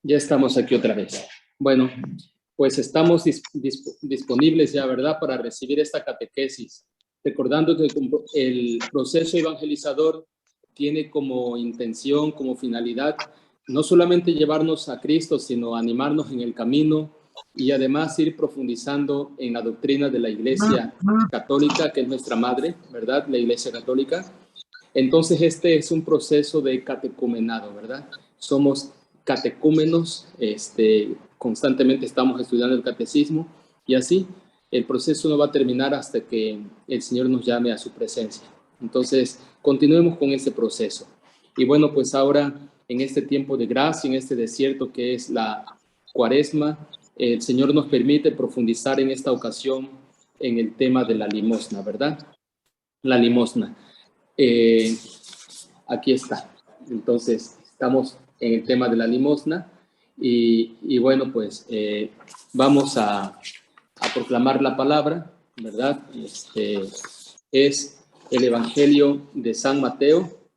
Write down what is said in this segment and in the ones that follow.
Ya estamos aquí otra vez. Bueno, pues estamos disponibles ya, ¿verdad?, para recibir esta catequesis. Recordando que el proceso evangelizador tiene como intención, como finalidad, no solamente llevarnos a Cristo, sino animarnos en el camino y además ir profundizando en la doctrina de la Iglesia Católica, que es nuestra madre, ¿verdad?, la Iglesia Católica. Entonces, este es un proceso de catecumenado, ¿verdad? Somos catecúmenos, constantemente estamos estudiando el catecismo y así el proceso no va a terminar hasta que el Señor nos llame a su presencia. Entonces, continuemos con ese proceso. Y bueno, pues ahora en este tiempo de gracia, en este desierto que es la Cuaresma, el Señor nos permite profundizar en esta ocasión en el tema de la limosna, ¿verdad? La limosna. Aquí está. Entonces, estamos en el tema de la limosna y bueno, pues vamos a proclamar la palabra, ¿verdad? Es el Evangelio de San Mateo,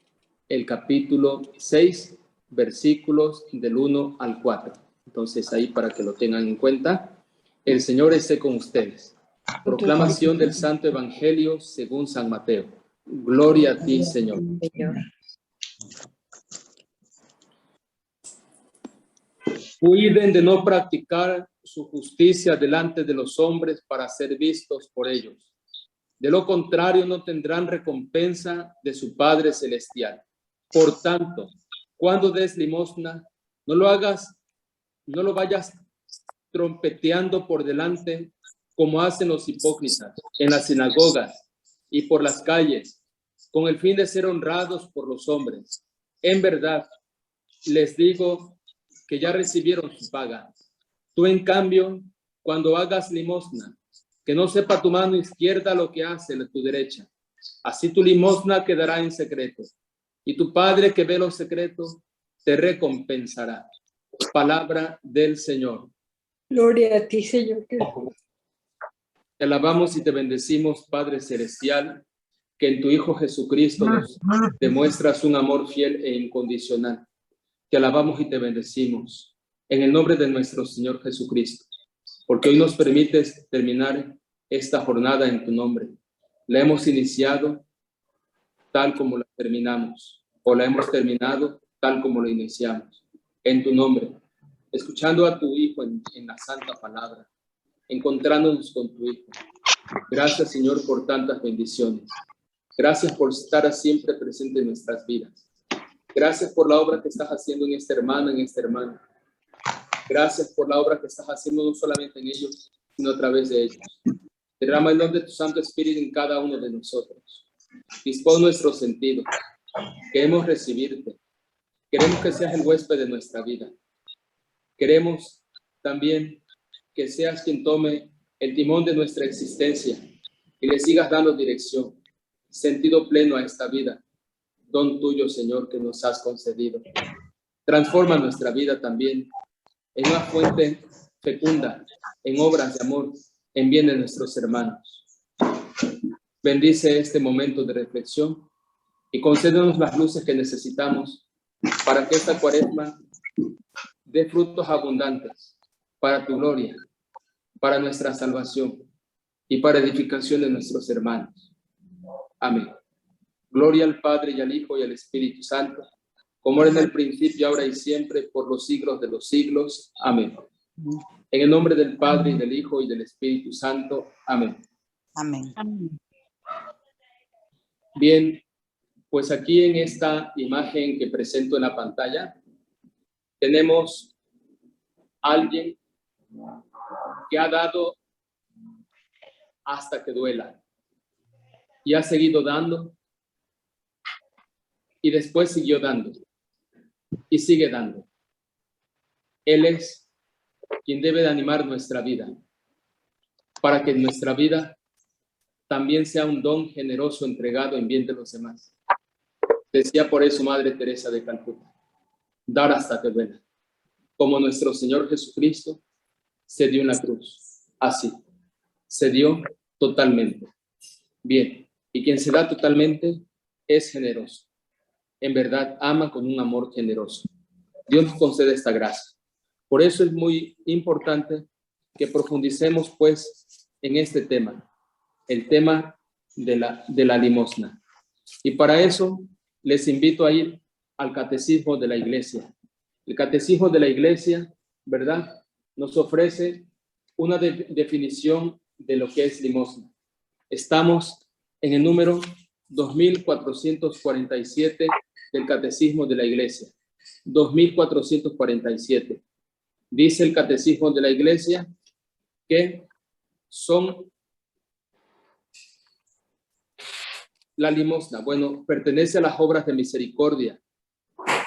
el capítulo 6, versículos del 1 al 4. Entonces, ahí para que lo tengan en cuenta. El Señor esté con ustedes. Proclamación del Santo Evangelio según San Mateo. Gloria a ti, Señor. Cuiden de no practicar su justicia delante de los hombres para ser vistos por ellos. De lo contrario, no tendrán recompensa de su Padre Celestial. Por tanto, cuando des limosna, no lo vayas trompeteando por delante como hacen los hipócritas en las sinagogas y por las calles, con el fin de ser honrados por los hombres. En verdad, les digo que ya recibieron su paga. Tú, en cambio, cuando hagas limosna, que no sepa tu mano izquierda lo que hace tu derecha. Así tu limosna quedará en secreto, y tu Padre que ve lo secreto te recompensará. Palabra del Señor. Gloria a ti, Señor. Te alabamos y te bendecimos, Padre Celestial, que en tu Hijo Jesucristo nos demuestras un amor fiel e incondicional. Te alabamos y te bendecimos en el nombre de nuestro Señor Jesucristo, porque hoy nos permites terminar esta jornada en tu nombre. La hemos iniciado tal como la terminamos, o la hemos terminado tal como la iniciamos, en tu nombre, escuchando a tu Hijo en la santa palabra, encontrándonos con tu Hijo. Gracias, Señor, por tantas bendiciones. Gracias por estar siempre presente en nuestras vidas. Gracias por la obra que estás haciendo en esta hermana, en esta hermana. Gracias por la obra que estás haciendo no solamente en ellos, sino a través de ellos. Derrama el don de tu Santo Espíritu en cada uno de nosotros. Dispón nuestros sentidos. Queremos recibirte. Queremos que seas el huésped de nuestra vida. Queremos también que seas quien tome el timón de nuestra existencia y le sigas dando dirección, sentido pleno a esta vida. Don tuyo, Señor, que nos has concedido. Transforma nuestra vida también en una fuente fecunda, en obras de amor, en bien de nuestros hermanos. Bendice este momento de reflexión y concédenos las luces que necesitamos para que esta Cuaresma dé frutos abundantes para tu gloria, para nuestra salvación y para edificación de nuestros hermanos. Amén. Gloria al Padre y al Hijo y al Espíritu Santo, como era en el principio, ahora y siempre, por los siglos de los siglos. Amén. En el nombre del Padre, y del Hijo, y del Espíritu Santo. Amén. Amén. Bien, pues aquí en esta imagen que presento en la pantalla, tenemos a alguien que ha dado hasta que duela, y ha seguido dando, y después siguió dando, y sigue dando. Él es quien debe de animar nuestra vida, para que nuestra vida también sea un don generoso entregado en bien de los demás. Decía por eso Madre Teresa de Calcuta, dar hasta que duela, como nuestro Señor Jesucristo se dio en la cruz, así, se dio totalmente. Bien, y quien se da totalmente es generoso. En verdad, ama con un amor generoso. Dios nos concede esta gracia. Por eso es muy importante que profundicemos pues en este tema, el tema de la limosna. Y para eso les invito a ir al Catecismo de la Iglesia. El Catecismo de la Iglesia, ¿verdad?, nos ofrece una definición de lo que es limosna. Estamos en el número 2447 del Catecismo de la Iglesia. 2447. Dice el Catecismo de la Iglesia que son la limosna. Bueno, pertenece a las obras de misericordia.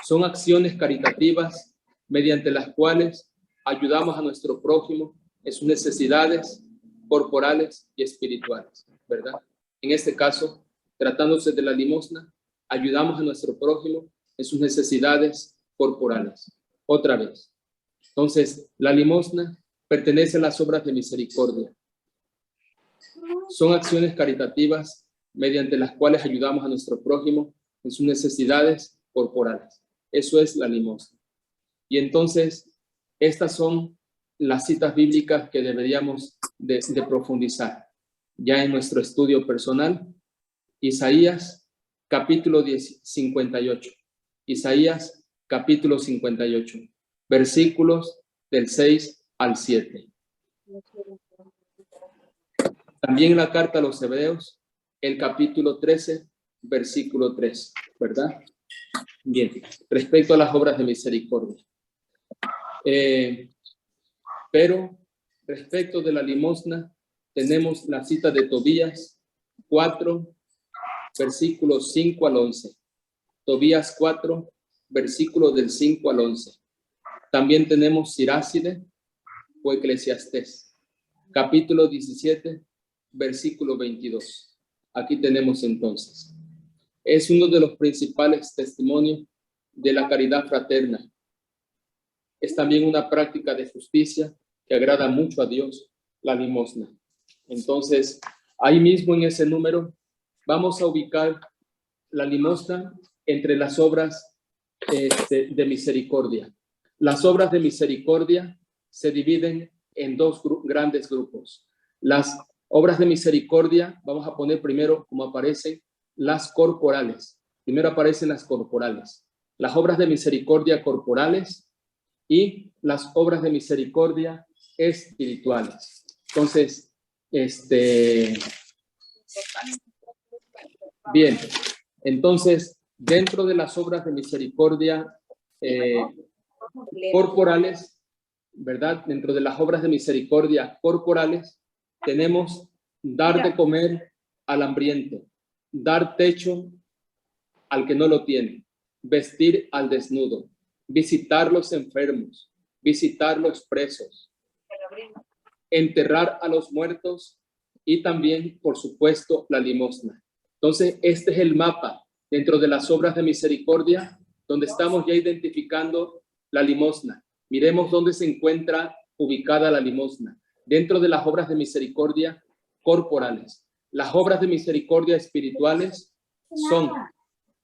Son acciones caritativas mediante las cuales ayudamos a nuestro prójimo en sus necesidades corporales y espirituales, ¿verdad? En este caso, tratándose de la limosna, ayudamos a nuestro prójimo en sus necesidades corporales. Otra vez. Entonces, la limosna pertenece a las obras de misericordia. Son acciones caritativas mediante las cuales ayudamos a nuestro prójimo en sus necesidades corporales. Eso es la limosna. Y entonces, estas son las citas bíblicas que deberíamos de profundizar ya en nuestro estudio personal. Isaías, capítulo 58. Isaías, capítulo 58. Versículos del 6 al 7. También la carta a los Hebreos, el capítulo 13, versículo 3, ¿verdad? Bien, respecto a las obras de misericordia. Pero respecto de la limosna, tenemos la cita de Tobías 4, versículos 5 al 11. Tobías 4, versículos del 5 al 11. También tenemos Siráside o Eclesiastés, capítulo 17, versículo 22. Aquí tenemos entonces. Es uno de los principales testimonios de la caridad fraterna. Es también una práctica de justicia que agrada mucho a Dios, la limosna. Entonces, ahí mismo en ese número vamos a ubicar la limosna entre las obras de misericordia. Las obras de misericordia se dividen en dos grandes grupos. Las obras de misericordia, vamos a poner primero como aparecen las corporales. Primero aparecen las corporales. Las obras de misericordia corporales y las obras de misericordia espirituales. Entonces, bien, entonces, dentro de las obras de misericordia corporales, ¿verdad? Dentro de las obras de misericordia corporales, tenemos dar de comer al hambriento, dar techo al que no lo tiene, vestir al desnudo, visitar los enfermos, visitar los presos, enterrar a los muertos y también, por supuesto, la limosna. Entonces, este es el mapa dentro de las obras de misericordia, donde estamos ya identificando la limosna. Miremos dónde se encuentra ubicada la limosna. Dentro de las obras de misericordia corporales. Las obras de misericordia espirituales son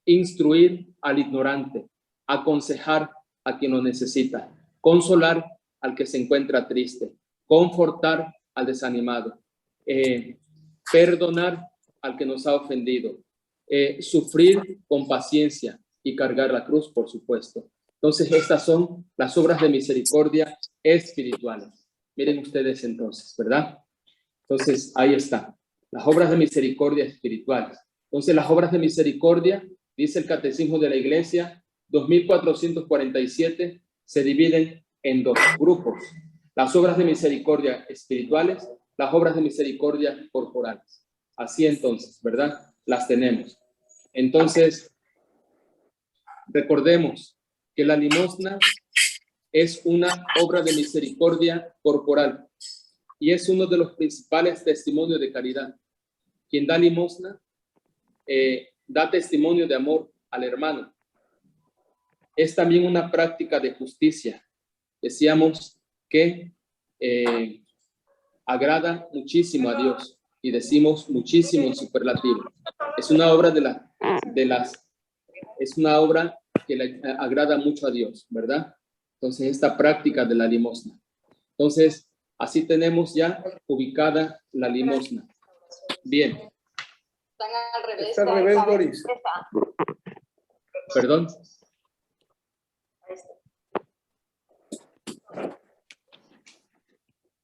instruir al ignorante, aconsejar a quien lo necesita, consolar al que se encuentra triste, confortar al desanimado, perdonar al que nos ha ofendido, sufrir con paciencia y cargar la cruz, por supuesto. Entonces, estas son las obras de misericordia espirituales. Miren ustedes entonces, ¿verdad? Entonces, ahí está. Las obras de misericordia espirituales. Entonces, las obras de misericordia, dice el Catecismo de la Iglesia, 2447, se dividen en dos grupos. Las obras de misericordia espirituales, las obras de misericordia corporales. Así entonces, ¿verdad? Las tenemos. Entonces, recordemos que la limosna es una obra de misericordia corporal y es uno de los principales testimonios de caridad. Quien da limosna da testimonio de amor al hermano. Es también una práctica de justicia. Decíamos que agrada muchísimo a Dios y decimos muchísimo en superlativo. Es una obra es una obra que le agrada mucho a Dios, ¿verdad? Entonces, esta práctica de la limosna. Entonces, así tenemos ya ubicada la limosna. Bien. Están al revés. Está al revés, Doris. Perdón.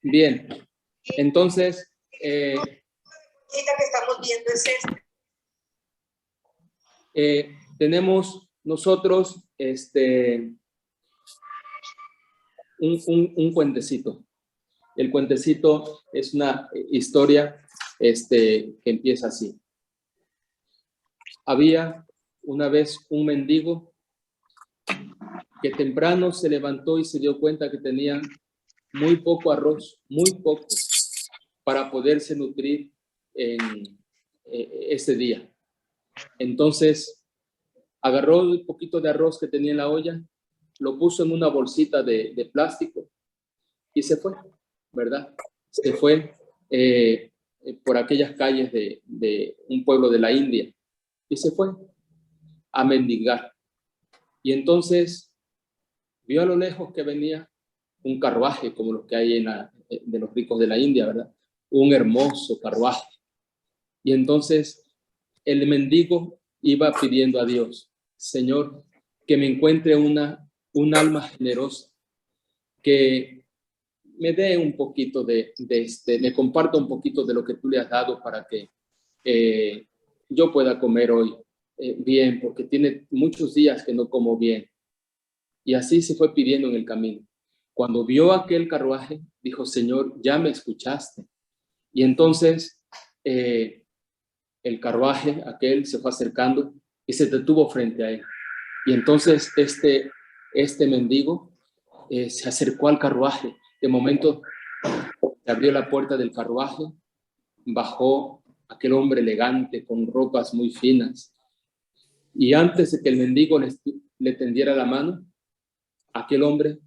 Bien. Entonces, que estamos viendo es esta. tenemos nosotros un cuentecito. El cuentecito es una historia que empieza así. Había una vez un mendigo que temprano se levantó y se dio cuenta que tenía muy poco arroz, muy poco, para poderse nutrir en ese día. Entonces, agarró el poquito de arroz que tenía en la olla, lo puso en una bolsita de plástico y se fue, ¿verdad? Se fue por aquellas calles de un pueblo de la India y se fue a mendigar. Y entonces vio a lo lejos que venía un carruaje como los que hay de los ricos de la India, ¿verdad? Un hermoso carruaje. Y entonces el mendigo iba pidiendo a Dios: Señor, que me encuentre un alma generosa, que me dé un poquito me comparta un poquito de lo que tú le has dado para que yo pueda comer hoy bien, porque tiene muchos días que no como bien. Y así se fue pidiendo en el camino. Cuando vio aquel carruaje, dijo: Señor, ya me escuchaste. Y entonces el carruaje aquel se fue acercando y se detuvo frente a él. Y entonces este mendigo se acercó al carruaje. De momento se abrió la puerta del carruaje, bajó aquel hombre elegante con ropas muy finas. Y antes de que el mendigo le tendiera la mano, aquel hombre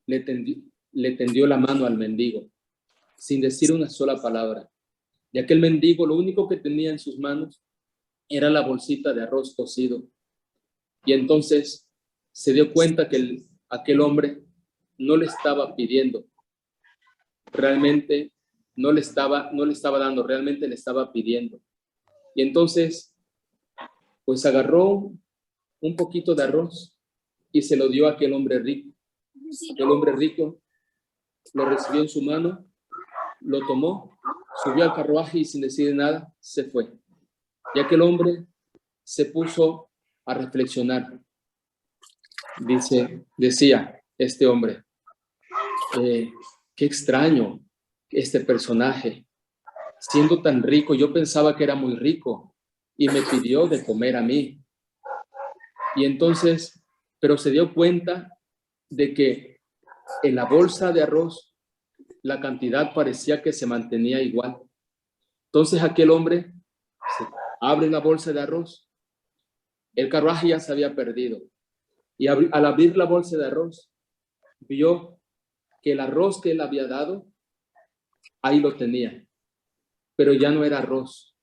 le tendió la mano al mendigo, sin decir una sola palabra. Y aquel mendigo lo único que tenía en sus manos era la bolsita de arroz cocido. Y entonces se dio cuenta que aquel hombre no le estaba pidiendo, realmente no le estaba dando, realmente le estaba pidiendo. Y entonces, pues agarró un poquito de arroz y se lo dio a aquel hombre rico. El hombre rico lo recibió en su mano, lo tomó, subió al carruaje y sin decir nada se fue. Y aquel hombre se puso a reflexionar. Decía este hombre: qué extraño este personaje. Siendo tan rico, yo pensaba que era muy rico y me pidió de comer a mí. Y entonces, pero se dio cuenta de que en la bolsa de arroz la cantidad parecía que se mantenía igual. Entonces aquel hombre abre la bolsa de arroz. El carruaje ya se había perdido. Y al abrir la bolsa de arroz, vio que el arroz que él había dado, ahí lo tenía. Pero ya no era arroz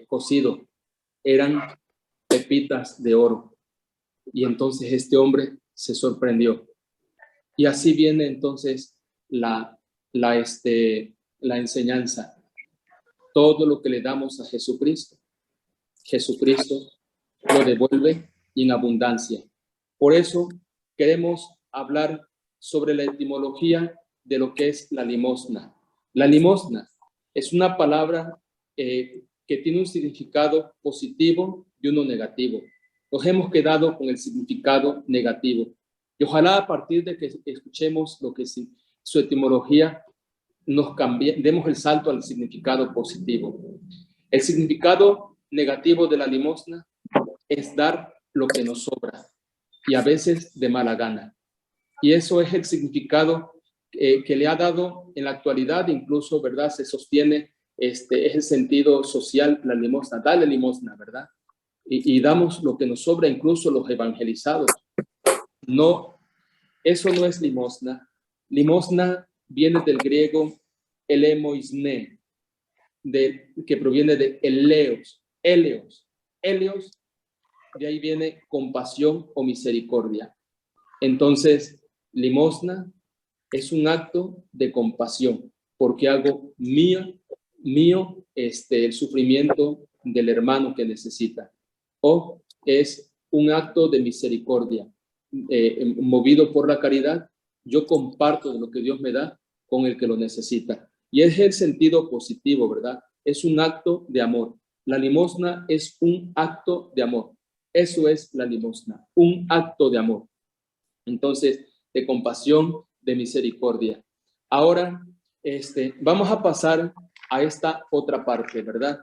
cocido, eran pepitas de oro. Y entonces este hombre se sorprendió. Y así viene entonces la enseñanza. Todo lo que le damos a Jesucristo, Jesucristo lo devuelve en abundancia. Por eso queremos hablar sobre la etimología de lo que es la limosna. La limosna es una palabra que tiene un significado positivo y uno negativo. Nos hemos quedado con el significado negativo. Y ojalá a partir de que escuchemos lo que es su etimología, demos el salto al significado positivo. El significado negativo de la limosna es dar lo que nos sobra y a veces de mala gana. Y eso es el significado que le ha dado en la actualidad, incluso, ¿verdad? Se sostiene, es el sentido social, la limosna, dale limosna, ¿verdad? Y damos lo que nos sobra, incluso los evangelizados. No, eso no es limosna. Limosna viene del griego elemoisne, que proviene de eleos, de ahí viene compasión o misericordia. Entonces, limosna es un acto de compasión, porque hago mío el sufrimiento del hermano que necesita. O es un acto de misericordia, movido por la caridad. Yo comparto de lo que Dios me da con el que lo necesita. Y es el sentido positivo, ¿verdad? Es un acto de amor. La limosna es un acto de amor. Eso es la limosna, un acto de amor. Entonces, de compasión, de misericordia. Ahora, vamos a pasar a esta otra parte, ¿verdad?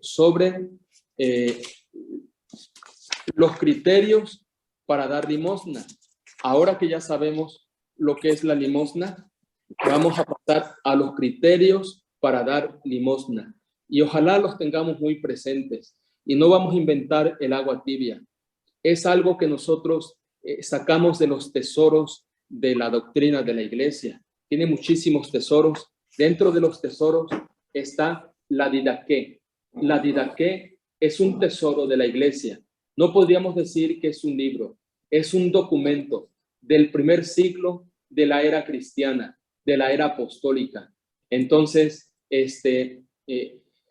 Sobre los criterios para dar limosna. Ahora que ya sabemos lo que es la limosna, vamos a pasar a los criterios para dar limosna. Y ojalá los tengamos muy presentes. Y no vamos a inventar el agua tibia. Es algo que nosotros sacamos de los tesoros de la doctrina de la iglesia. Tiene muchísimos tesoros. Dentro de los tesoros está la didaqué. La didaqué es un tesoro de la iglesia. No podríamos decir que es un libro. Es un documento del primer siglo de la era cristiana, de la era apostólica. Entonces,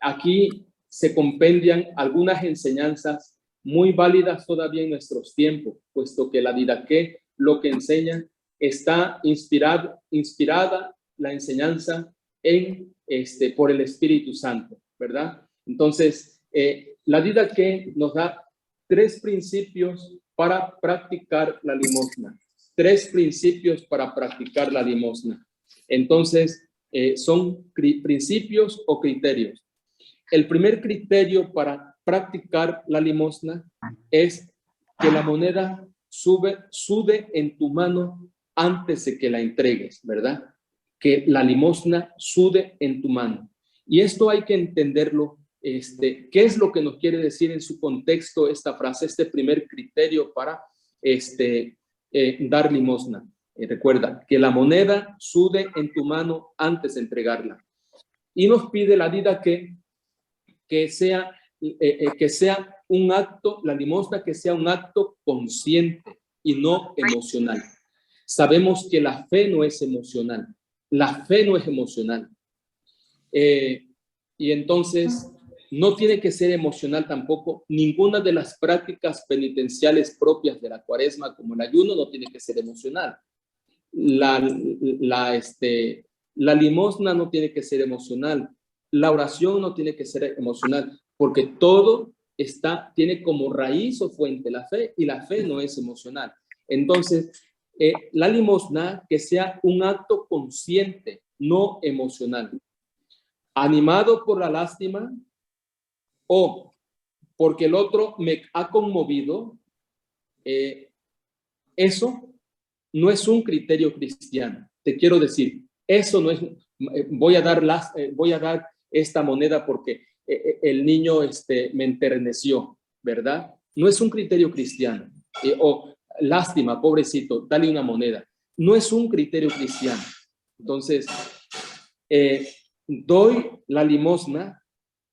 aquí se compendian algunas enseñanzas muy válidas todavía en nuestros tiempos, puesto que la didaqué lo que enseña está inspirada la enseñanza por el Espíritu Santo, ¿verdad? Entonces, la didaqué nos da 3 principios para practicar la limosna. 3 principios para practicar la limosna. Entonces, son principios o criterios. El primer criterio para practicar la limosna es que la moneda sude en tu mano antes de que la entregues, ¿verdad? Que la limosna sude en tu mano. Y esto hay que entenderlo. ¿Qué es lo que nos quiere decir en su contexto esta frase, este primer criterio para dar limosna? Recuerda, que la moneda sude en tu mano antes de entregarla. Y nos pide la didaqué que sea un acto, la limosna que sea un acto consciente y no emocional. Sabemos que la fe no es emocional. La fe no es emocional. Y entonces no tiene que ser emocional tampoco. Ninguna de las prácticas penitenciales propias de la Cuaresma, como el ayuno, no tiene que ser emocional. La limosna no tiene que ser emocional. La oración no tiene que ser emocional, porque todo tiene como raíz o fuente la fe, y la fe no es emocional. Entonces, la limosna que sea un acto consciente, no emocional, animado por la lástima o porque el otro me ha conmovido. Eso no es un criterio cristiano. Te quiero decir, eso no es, voy a dar esta moneda porque el niño me enterneció, ¿verdad? No es un criterio cristiano. O lástima, pobrecito, dale una moneda. No es un criterio cristiano. Entonces, doy la limosna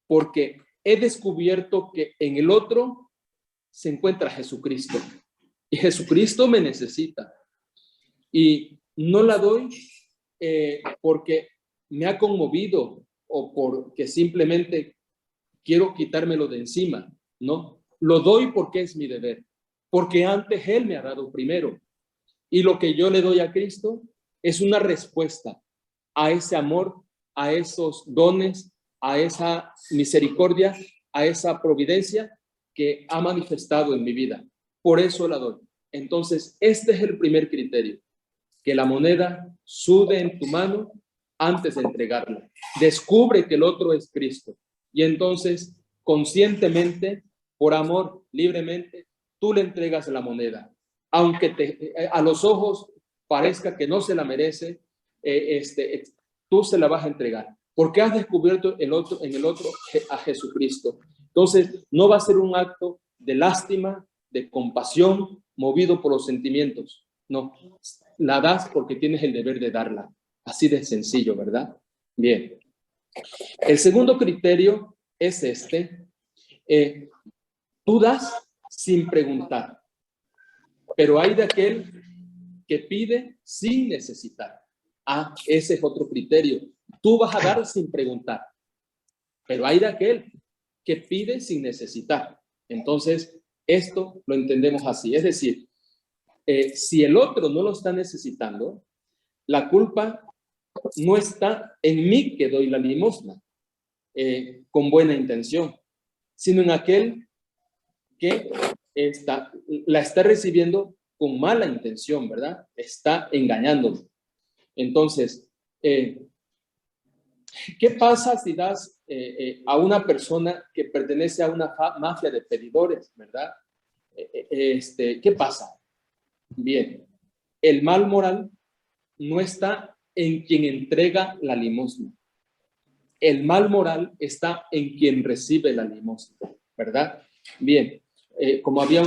porque he descubierto que en el otro se encuentra Jesucristo. Y Jesucristo me necesita. Y no la doy porque me ha conmovido o porque simplemente quiero quitármelo de encima. No, lo doy porque es mi deber. Porque antes Él me ha dado primero. Y lo que yo le doy a Cristo es una respuesta a ese amor, a esos dones, a esa misericordia, a esa providencia que ha manifestado en mi vida. Por eso la doy. Entonces, este es el primer criterio, que la moneda sude en tu mano antes de entregarla. Descubre que el otro es Cristo. Y entonces, conscientemente, por amor, libremente, tú le entregas la moneda. Aunque a los ojos parezca que no se la merece, tú se la vas a entregar. Porque has descubierto en el otro a Jesucristo. Entonces, no va a ser un acto de lástima, de compasión, movido por los sentimientos. No, la das porque tienes el deber de darla. Así de sencillo, ¿verdad? Bien. El segundo criterio es tú das sin preguntar. Pero hay de aquel que pide sin necesitar. Ah, ese es otro criterio. Tú vas a dar sin preguntar, pero hay de aquel que pide sin necesitar. Entonces, esto lo entendemos así. Es decir, si el otro no lo está necesitando, la culpa no está en mí que doy la limosna con buena intención, sino en aquel que la está recibiendo con mala intención, ¿verdad? Está engañándolo. Entonces, ¿qué pasa si das a una persona que pertenece a una mafia de pedidores, ¿verdad? ¿Qué pasa? Bien, el mal moral no está en quien entrega la limosna. El mal moral está en quien recibe la limosna, ¿verdad? Bien, como había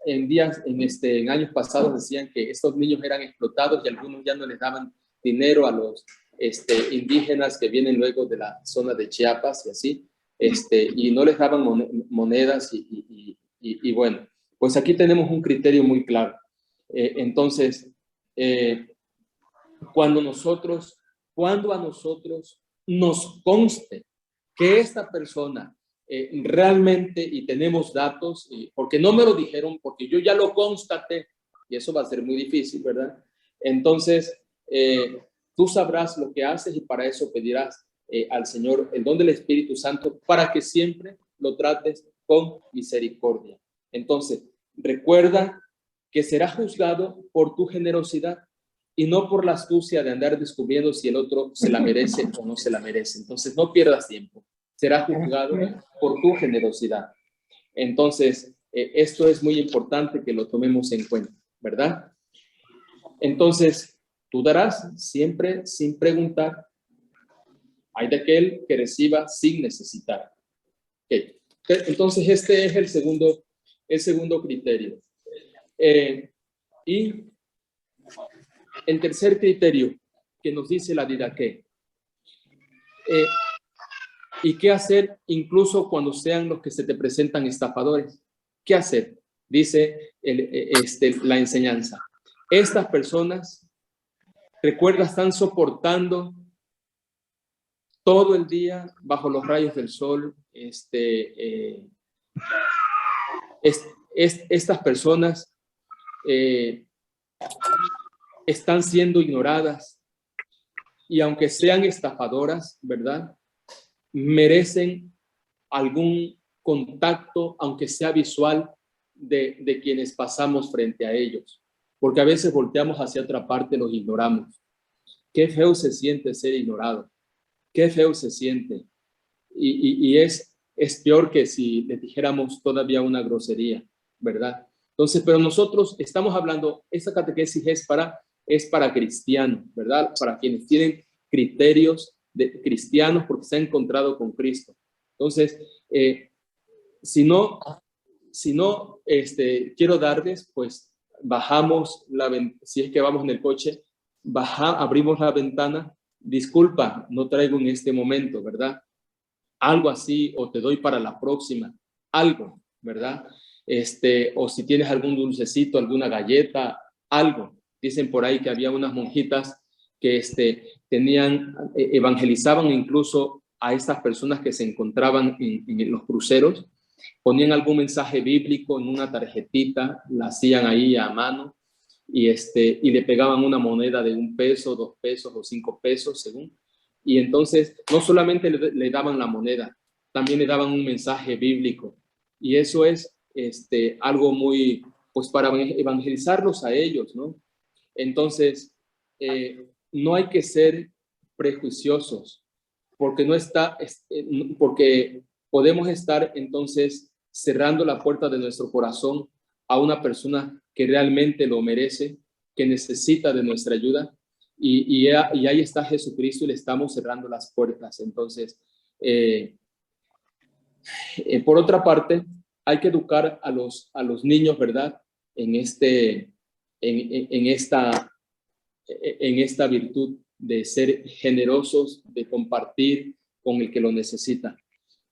en años pasados decían que estos niños eran explotados y algunos ya no les daban dinero a los indígenas que vienen luego de la zona de Chiapas y así, y no les daban monedas y bueno, pues aquí tenemos un criterio muy claro. Entonces, cuando a nosotros nos conste que esta persona realmente, y tenemos datos, porque no me lo dijeron, porque yo ya lo constaté, y eso va a ser muy difícil, ¿verdad? Entonces, tú sabrás lo que haces y para eso pedirás al Señor el don del Espíritu Santo para que siempre lo trates con misericordia. Entonces, recuerda que será juzgado por tu generosidad y no por la astucia de andar descubriendo si el otro se la merece o no se la merece. Entonces, no pierdas tiempo. Será juzgado por tu generosidad. Entonces, esto es muy importante que lo tomemos en cuenta, ¿verdad? Entonces, tú darás siempre sin preguntar. Hay de aquel que reciba sin necesitar. Okay. Entonces, este es el segundo criterio. Y el tercer criterio que nos dice la Didaqué. ¿Y qué hacer incluso cuando sean los que se te presentan estafadores? ¿Qué hacer? Dice la enseñanza. Estas personas, recuerda, están soportando todo el día bajo los rayos del sol. Estas personas están siendo ignoradas y aunque sean estafadoras, ¿verdad? Merecen algún contacto, aunque sea visual, de quienes pasamos frente a ellos, porque a veces volteamos hacia otra parte, los ignoramos. Qué feo se siente ser ignorado, qué feo se siente, y es peor que si le dijéramos todavía una grosería, ¿verdad? Entonces, pero nosotros estamos hablando, esta catequesis es para cristianos, ¿verdad? Para quienes tienen criterios de cristianos porque se han encontrado con Cristo. Entonces, si no, quiero darles, pues bajamos si es que vamos en el coche, abrimos la ventana, disculpa, no traigo en este momento, ¿verdad? Algo así, o te doy para la próxima, algo, ¿verdad? O si tienes algún dulcecito, alguna galleta, algo. Dicen por ahí que había unas monjitas que evangelizaban incluso a estas personas que se encontraban en los cruceros, ponían algún mensaje bíblico en una tarjetita, la hacían ahí a mano y le pegaban una moneda de 1 peso, 2 pesos o 5 pesos según. Y entonces no solamente le daban la moneda, también le daban un mensaje bíblico. Y eso es algo muy, pues para evangelizarlos a ellos, ¿no? Entonces, no hay que ser prejuiciosos, porque porque podemos estar entonces cerrando la puerta de nuestro corazón a una persona que realmente lo merece, que necesita de nuestra ayuda, y ahí está Jesucristo y le estamos cerrando las puertas. Entonces, por otra parte, hay que educar a los niños, ¿verdad? En esta virtud de ser generosos, de compartir con el que lo necesita.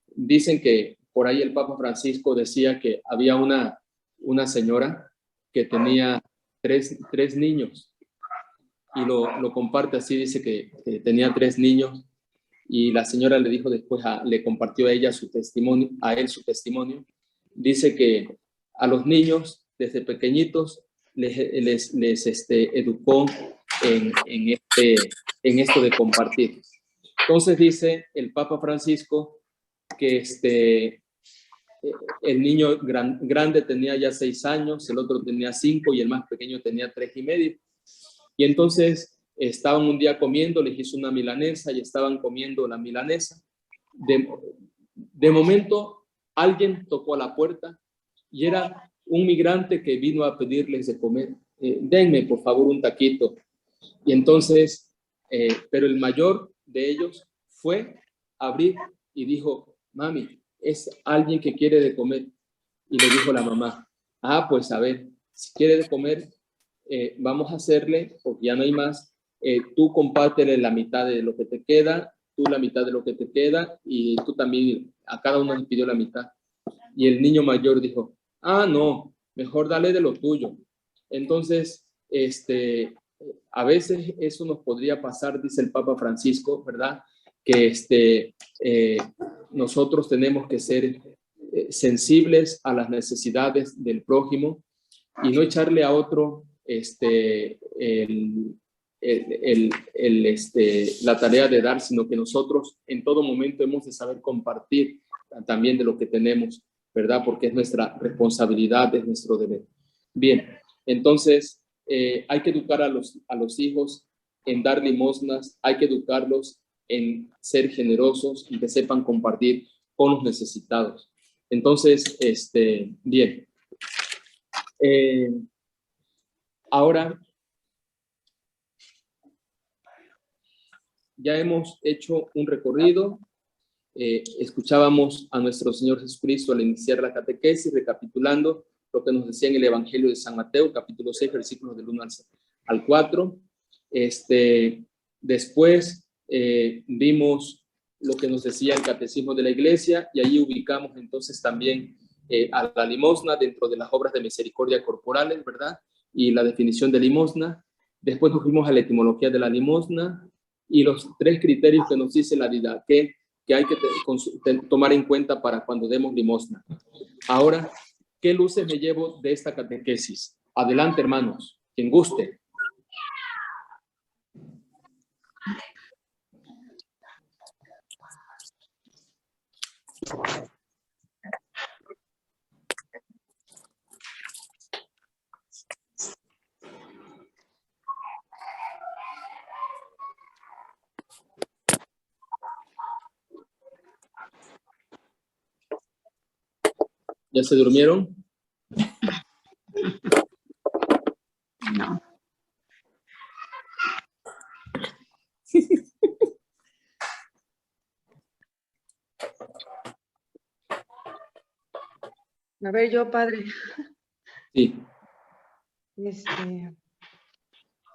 Dicen que por ahí el Papa Francisco decía que había una señora que tenía tres niños. Y lo comparte así, dice que tenía 3 niños. Y la señora le dijo después, le compartió a ella su testimonio, a él su testimonio. Dice que a los niños, desde pequeñitos, les educó en esto de compartir. Entonces dice el Papa Francisco que el niño grande tenía ya 6 años, el otro tenía 5 y el más pequeño tenía 3 y medio. Y entonces estaban un día comiendo, les hizo una milanesa y estaban comiendo la milanesa. De momento, alguien tocó a la puerta y era un migrante que vino a pedirles de comer. Denme, por favor, un taquito. Y entonces, pero el mayor de ellos fue a abrir y dijo, mami, es alguien que quiere de comer. Y le dijo la mamá, pues a ver, si quiere de comer, vamos a hacerle, porque ya no hay más, tú compártele la mitad de lo que te queda, tú la mitad de lo que te queda, y tú también, a cada uno le pidió la mitad. Y el niño mayor dijo, no, mejor dale de lo tuyo. Entonces, a veces eso nos podría pasar, dice el Papa Francisco, ¿verdad? Que nosotros tenemos que ser sensibles a las necesidades del prójimo y no echarle a otro la tarea de dar, sino que nosotros en todo momento hemos de saber compartir también de lo que tenemos, ¿verdad? Porque es nuestra responsabilidad, es nuestro deber. Bien, entonces hay que educar a los hijos en dar limosnas, hay que educarlos en ser generosos y que sepan compartir con los necesitados. Entonces, bien. Ahora, ya hemos hecho un recorrido, escuchábamos a nuestro Señor Jesucristo al iniciar la catequesis, recapitulando lo que nos decía en el Evangelio de San Mateo, capítulo 6, versículos del 1 al 4. Después vimos lo que nos decía el Catecismo de la Iglesia y ahí ubicamos entonces también a la limosna dentro de las obras de misericordia corporales, ¿verdad? Y la definición de limosna. Después nos fuimos a la etimología de la limosna y los 3 criterios que nos dice la vida que hay que tomar en cuenta para cuando demos limosna. Ahora, ¿qué luces me llevo de esta catequesis? Adelante, hermanos, quien guste. ¿Ya se durmieron? No. A ver, yo, padre. Sí.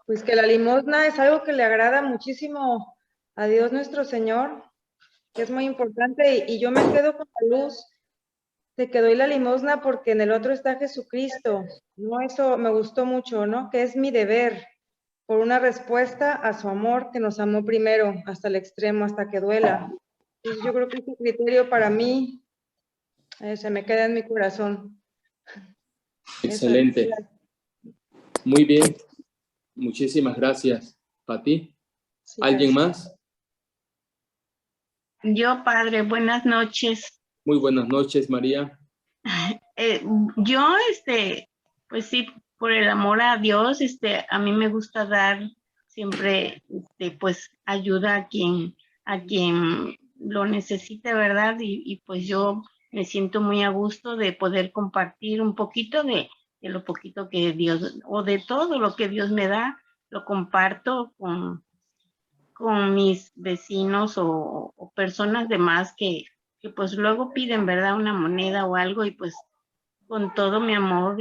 Pues que la limosna es algo que le agrada muchísimo a Dios nuestro Señor, que es muy importante, y yo me quedo con la luz de que doy la limosna porque en el otro está Jesucristo, ¿no? Eso me gustó mucho, ¿no? Que es mi deber, por una respuesta a su amor, que nos amó primero, hasta el extremo, hasta que duela. Entonces, yo creo que ese criterio para mí se me queda en mi corazón. Excelente. Muy bien. Muchísimas gracias, Pati. Sí, ¿Alguien gracias. más? Yo, padre, buenas noches. Muy buenas noches, María. Yo, pues sí, por el amor a Dios, a mí me gusta dar siempre, pues ayuda a quien lo necesite, ¿verdad? Y pues yo me siento muy a gusto de poder compartir un poquito de lo poquito que Dios, o de todo lo que Dios me da, lo comparto con mis vecinos o personas demás que pues luego piden, ¿verdad? Una moneda o algo y pues con todo mi amor,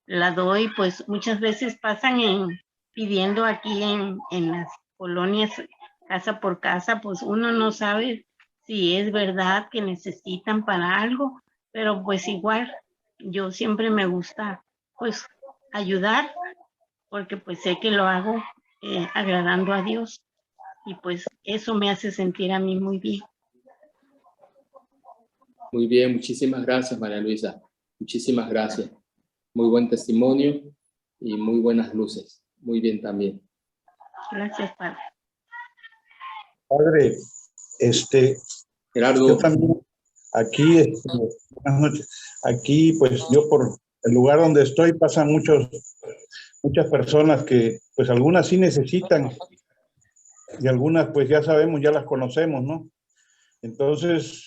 la doy, pues muchas veces pasan pidiendo aquí en las colonias, casa por casa, pues uno no sabe si es verdad que necesitan para algo, pero pues igual, yo siempre me gusta, pues, ayudar, porque pues sé que lo hago agradando a Dios, y pues eso me hace sentir a mí muy bien. Muy bien, muchísimas gracias, María Luisa. Muchísimas gracias. Muy buen testimonio y muy buenas luces. Muy bien también. Gracias, Padre. Padre, yo Gerardo, también, aquí, buenas noches. Aquí, pues yo por el lugar donde estoy pasan muchas personas que, pues algunas sí necesitan y algunas, pues ya sabemos, ya las conocemos, ¿no? Entonces,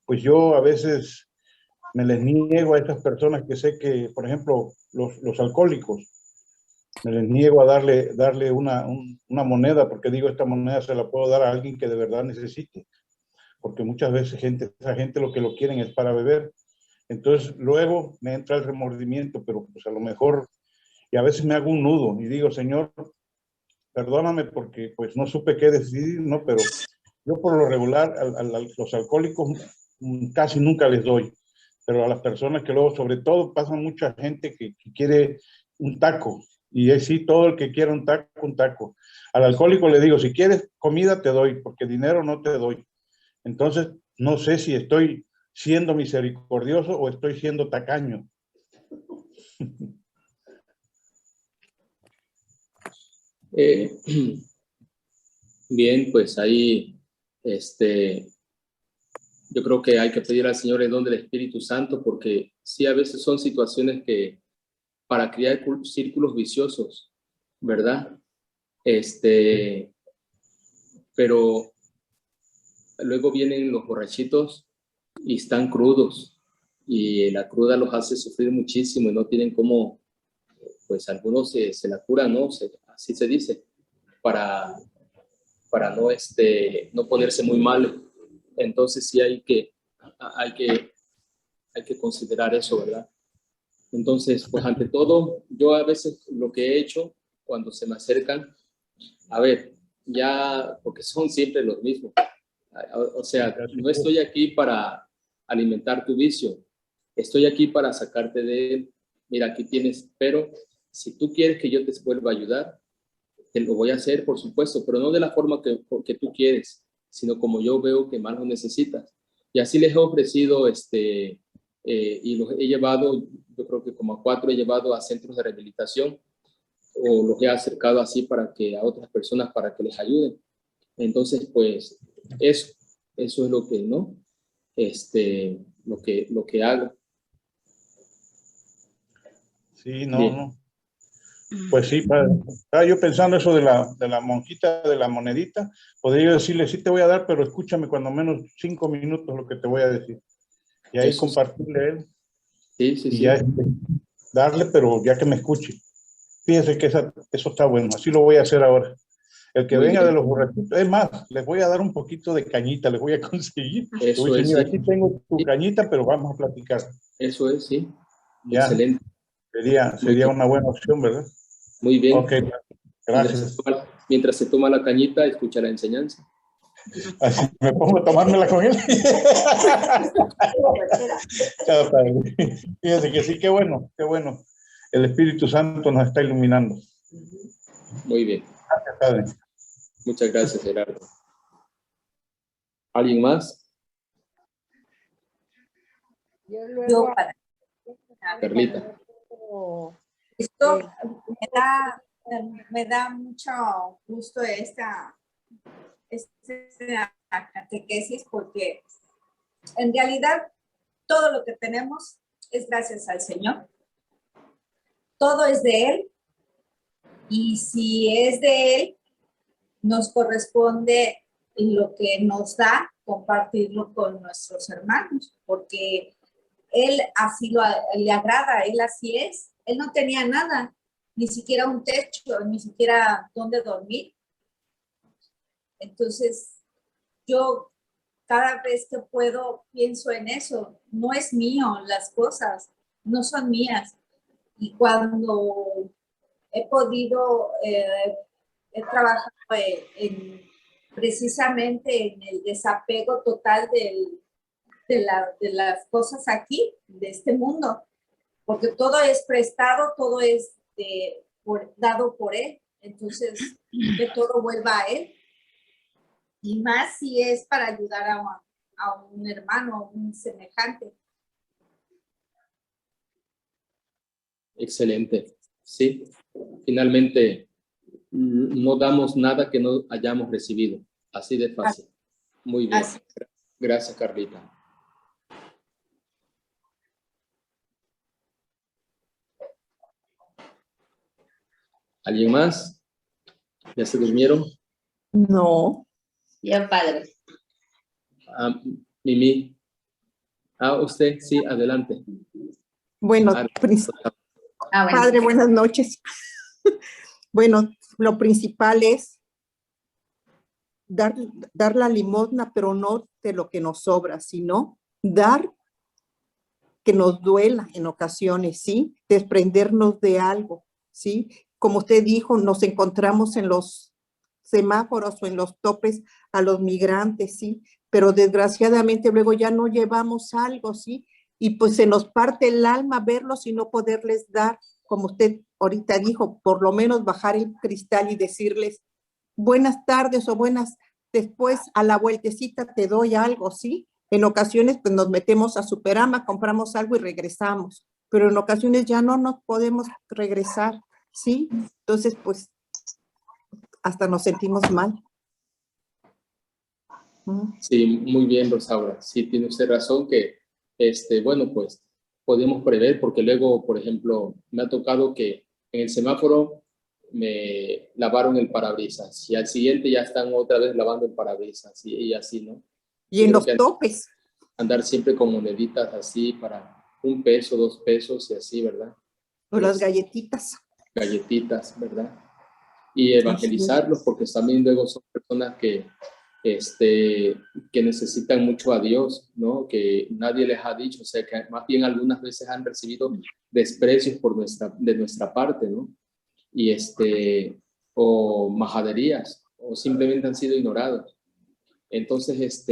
pues yo a veces me les niego a esas personas que sé que, por ejemplo, los alcohólicos, me les niego a darle una moneda, porque digo, esta moneda se la puedo dar a alguien que de verdad necesite, porque muchas veces esa gente lo que lo quieren es para beber. Entonces luego me entra el remordimiento, pero pues a lo mejor, y a veces me hago un nudo y digo, Señor, perdóname porque pues no supe qué decidir, ¿no? Pero yo por lo regular a los alcohólicos casi nunca les doy, pero a las personas que luego, sobre todo, pasa mucha gente que quiere un taco, y es sí, todo el que quiera un taco, un taco. Al alcohólico le digo, si quieres comida te doy, porque dinero no te doy. Entonces, no sé si estoy siendo misericordioso o estoy siendo tacaño. bien, pues ahí, yo creo que hay que pedir al Señor el don del Espíritu Santo, porque sí, a veces son situaciones que para crear círculos viciosos, ¿verdad? Pero luego vienen los borrachitos y están crudos, y la cruda los hace sufrir muchísimo y no tienen cómo, pues algunos se la curan, ¿no? Así se dice, para no, no ponerse muy mal. Entonces sí hay que considerar eso, ¿verdad? Entonces, pues ante todo, yo a veces lo que he hecho cuando se me acercan, a ver, ya, porque son siempre los mismos. O sea, no estoy aquí para alimentar tu vicio, estoy aquí para sacarte de él. Mira, aquí tienes, pero si tú quieres que yo te vuelva a ayudar, te lo voy a hacer, por supuesto, pero no de la forma que tú quieres, sino como yo veo que más lo necesitas. Y así les he ofrecido, y los he llevado, yo creo que como a 4 he llevado a centros de rehabilitación, o los he acercado así para que a otras personas para que les ayuden. Entonces, pues eso es lo que, ¿no? Lo que hago. Sí, Bien. no. Pues sí, padre. Estaba yo pensando eso de la monjita, de la monedita. Podría yo decirle, sí te voy a dar, pero escúchame cuando menos 5 minutos lo que te voy a decir. Y ahí Eso compartirle a él. sí, sí, Y sí. ya darle, pero ya que me escuche. Fíjese que eso está bueno. Así lo voy a hacer ahora. El que Muy venga bien. de los borrachitos, es más, les voy a dar un poquito de cañita, les voy a conseguir. Les voy Eso a decir, es, mira, sí. aquí tengo tu cañita, pero vamos a platicar. Eso es, sí. Ya, Excelente. Muy sería bien. una buena opción, ¿verdad? Muy bien. Ok, gracias. Mientras se toma la cañita, escucha la enseñanza. Así me pongo a tomármela con él. Chao, padre. Fíjese que sí, qué bueno, qué bueno. El Espíritu Santo nos está iluminando. Muy bien. Gracias, padre. Muchas gracias, Gerardo. ¿Alguien más? Yo para Carlita. esto me da mucho gusto esta catequesis, porque en realidad todo lo que tenemos es gracias al Señor. Todo es de Él, y si es de Él, nos corresponde lo que nos da compartirlo con nuestros hermanos, porque Él así le agrada, Él así es. Él no tenía nada, ni siquiera un techo, ni siquiera dónde dormir. Entonces, yo cada vez que puedo pienso en eso. No es mío, las cosas no son mías. Y cuando he podido, he trabajado precisamente en el desapego total de las cosas aquí, de este mundo. porque todo es prestado, todo es dado por Él, entonces que todo vuelva a Él, y más si es para ayudar a un hermano, a un semejante. Excelente. Sí, finalmente no damos nada que no hayamos recibido. Así de fácil. Muy bien. Así. Gracias, Carlita. ¿Alguien más? ¿Ya se durmieron? No. Yo, padre. Ah, Mimi. Ah, usted, sí, adelante. Bueno, Ah, Bueno. padre, buenas noches. Bueno, lo principal es dar la limosna, pero no de lo que nos sobra, sino dar que nos duela en ocasiones, ¿sí? Desprendernos de algo, ¿sí? Como usted dijo, nos encontramos en los semáforos o en los topes a los migrantes, ¿sí? Pero desgraciadamente luego ya no llevamos algo, ¿sí? Y pues se nos parte el alma verlos y no poderles dar, como usted ahorita dijo, por lo menos bajar el cristal y decirles buenas tardes o buenas, después a la vueltecita te doy algo, ¿sí? En ocasiones pues nos metemos a Superama, compramos algo y regresamos, pero en ocasiones ya no nos podemos regresar, ¿sí? Entonces pues hasta nos sentimos mal. Sí, muy bien, Rosaura. Sí, tiene usted razón que, bueno, pues podemos prever porque luego, por ejemplo, me ha tocado que en el semáforo me lavaron el parabrisas y al siguiente ya están otra vez lavando el parabrisas y así, ¿no? Y en los topes. Andar siempre con moneditas así para 1 peso, 2 pesos y así, ¿verdad? O las galletitas. Galletitas, ¿verdad? Y evangelizarlos porque también luego son personas que necesitan mucho a Dios, ¿no? Que nadie les ha dicho, o sea, que más bien algunas veces han recibido desprecios de nuestra parte, ¿no? Y o majaderías, o simplemente han sido ignorados. Entonces,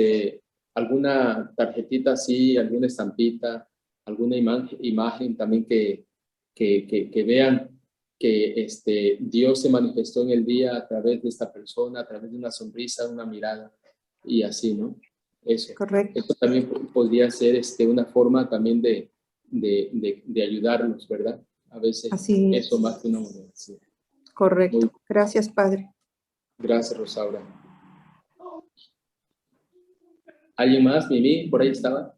alguna tarjetita así, alguna estampita, alguna imagen también que vean que Dios se manifestó en el día a través de esta persona, a través de una sonrisa, una mirada, y así, ¿no? Eso. Correcto. Esto también podría ser una forma también de ayudarnos, ¿verdad? A veces así es. eso más que una moneda. Sí. Correcto. Gracias, padre. Gracias, Rosaura. ¿Alguien más? Mimi, por ahí estaba.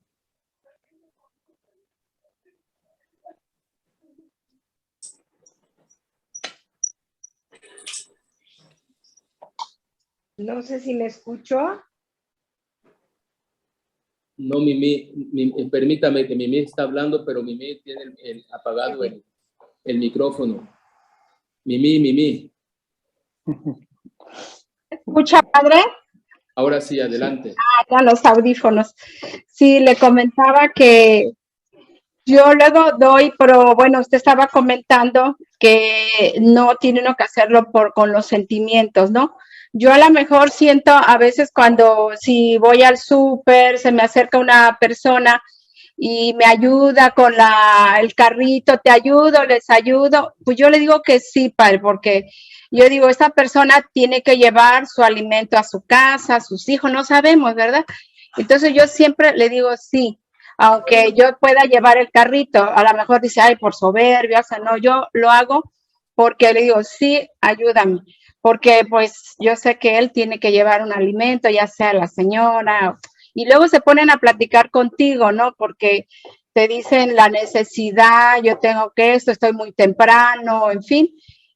No sé si me escuchó. No, Mimi, permítame que Mimi está hablando, pero Mimi tiene apagado el micrófono. Mimi. ¿Escucha, padre? Ahora sí, adelante. Ya los audífonos. Sí, le comentaba que yo luego doy, pero bueno, usted estaba comentando que no tiene uno que hacerlo con los sentimientos, ¿no? Yo a lo mejor siento a veces cuando si voy al súper, se me acerca una persona y me ayuda con el carrito, te ayudo, les ayudo, pues yo le digo que sí, padre, porque yo digo, esta persona tiene que llevar su alimento a su casa, a sus hijos, no sabemos, ¿verdad? Entonces yo siempre le digo sí, aunque yo pueda llevar el carrito, a lo mejor dice, ay, por soberbia, o sea, no, yo lo hago porque le digo, sí, ayúdame, porque pues yo sé que él tiene que llevar un alimento, ya sea la señora, y luego se ponen a platicar contigo, ¿no? Porque te dicen la necesidad, yo tengo que esto, estoy muy temprano, en fin,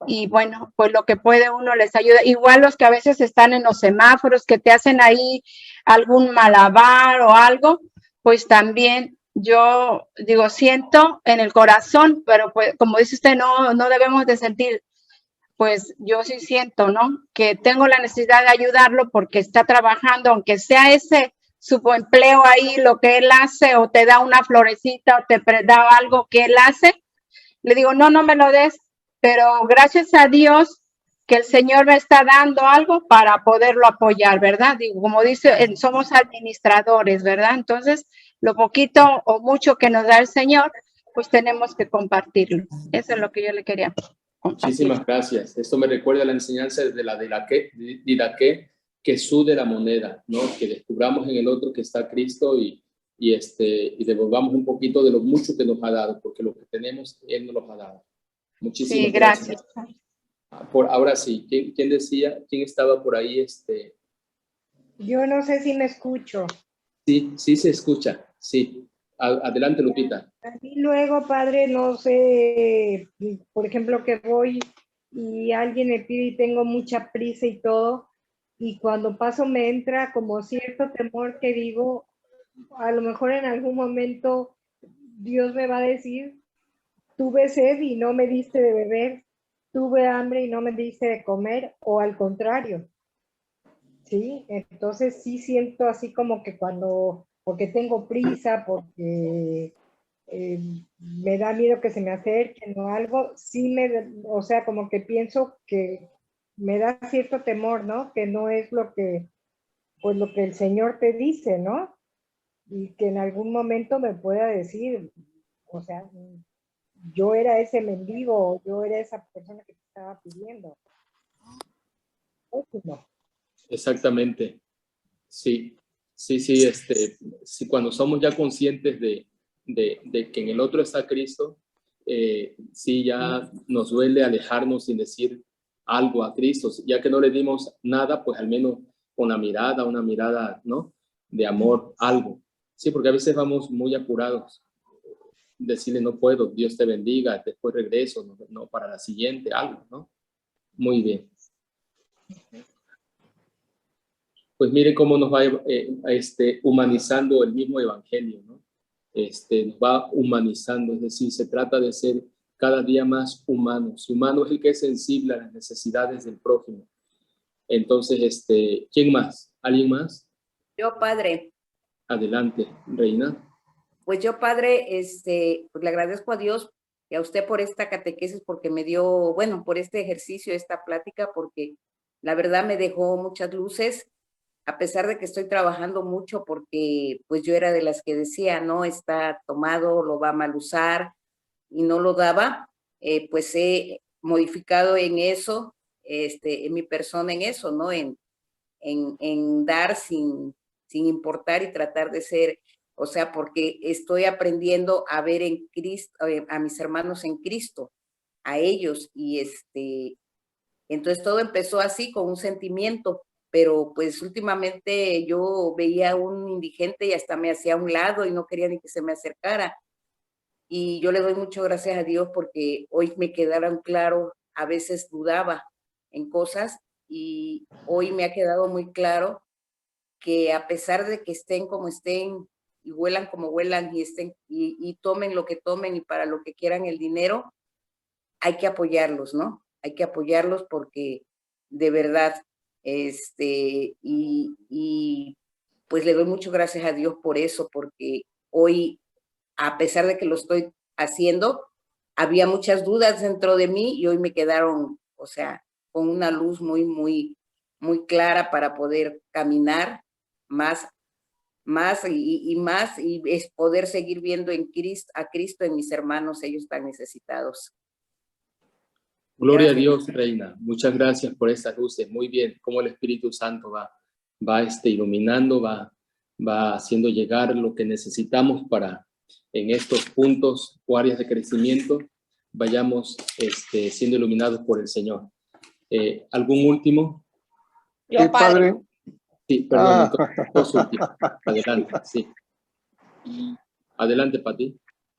y bueno, pues lo que puede uno les ayuda. Igual los que a veces están en los semáforos, que te hacen ahí algún malabar o algo, pues también yo digo, siento en el corazón, pero pues como dice usted, no debemos de sentir, pues yo sí siento, ¿no? Que tengo la necesidad de ayudarlo porque está trabajando, aunque sea ese su empleo ahí, lo que él hace, o te da una florecita, o te da algo que él hace, le digo, no me lo des, pero gracias a Dios que el Señor me está dando algo para poderlo apoyar, ¿verdad? Digo, como dice, somos administradores, ¿verdad? Entonces, lo poquito o mucho que nos da el Señor, pues tenemos que compartirlo. Eso es lo que yo le quería compartir. Muchísimas gracias. Esto me recuerda a la enseñanza de la Didaqué, que sude la moneda, ¿no? Que descubramos en el otro que está Cristo y devolvamos un poquito de lo mucho que nos ha dado, porque lo que tenemos, Él nos lo ha dado. Muchísimas Sí, gracias. Ahora sí, ¿quién decía? ¿Quién estaba por ahí? Yo no sé si me escucho. Sí, sí se escucha, sí. Adelante, Lupita. A mí luego, padre, no sé, por ejemplo, que voy y alguien me pide y tengo mucha prisa y todo, y cuando paso me entra como cierto temor que digo, a lo mejor en algún momento Dios me va a decir, tuve sed y no me diste de beber, tuve hambre y no me diste de comer, o al contrario. Sí, entonces sí siento así como que porque tengo prisa, porque me da miedo que se me acerquen o algo, sí o sea, como que pienso que me da cierto temor, ¿no? Que no es pues lo que el Señor te dice, ¿no? Y que en algún momento me pueda decir, o sea, yo era ese mendigo, yo era esa persona que te estaba pidiendo. No. Exactamente. Sí, sí, sí, cuando somos ya conscientes de que en el otro está Cristo, sí, ya nos duele alejarnos sin decir algo a Cristo, ya que no le dimos nada, pues al menos con una mirada, ¿no? De amor, algo. Sí, porque a veces vamos muy apurados. Decirle, no puedo, Dios te bendiga, después regreso, no para la siguiente, algo, ¿no? Muy bien. Pues mire cómo nos va humanizando el mismo evangelio, ¿no? Nos va humanizando, es decir, se trata de ser cada día más humanos. Humano es el que es sensible a las necesidades del prójimo. Entonces, ¿quién más? ¿Alguien más? Yo, padre. Adelante, Reina. Pues yo, padre, pues le agradezco a Dios y a usted por esta catequesis, porque me dio, bueno, por este ejercicio, esta plática, porque la verdad me dejó muchas luces, a pesar de que estoy trabajando mucho, porque pues yo era de las que decía, no, está tomado, lo va a mal usar, y no lo daba, pues he modificado en eso, en mi persona en eso, ¿no? En dar sin importar y tratar de ser, o sea, porque estoy aprendiendo a ver en Cristo, a mis hermanos en Cristo, a ellos, y entonces todo empezó así con un sentimiento, pero pues últimamente yo veía a un indigente y hasta me hacía a un lado y no quería ni que se me acercara. Y yo le doy muchas gracias a Dios porque hoy me quedaron claro, a veces dudaba en cosas y hoy me ha quedado muy claro que a pesar de que estén como estén y huelan como huelan y tomen lo que tomen y para lo que quieran el dinero, hay que apoyarlos, ¿no? Hay que apoyarlos porque de verdad, y pues le doy muchas gracias a Dios por eso, porque hoy, a pesar de que lo estoy haciendo, había muchas dudas dentro de mí y hoy me quedaron, o sea, con una luz muy, muy, muy clara para poder caminar más y es poder seguir viendo a Cristo en mis hermanos, ellos están necesitados. Gloria Gracias. a Dios, Reina. Muchas gracias por estas luces. Muy bien, cómo el Espíritu Santo va iluminando, va haciendo llegar lo que necesitamos para en estos puntos o áreas de crecimiento vayamos siendo iluminados por el Señor. ¿Algún último? Yo, padre. Sí, perdón. Dos últimos. Adelante, sí. Adelante, Pati.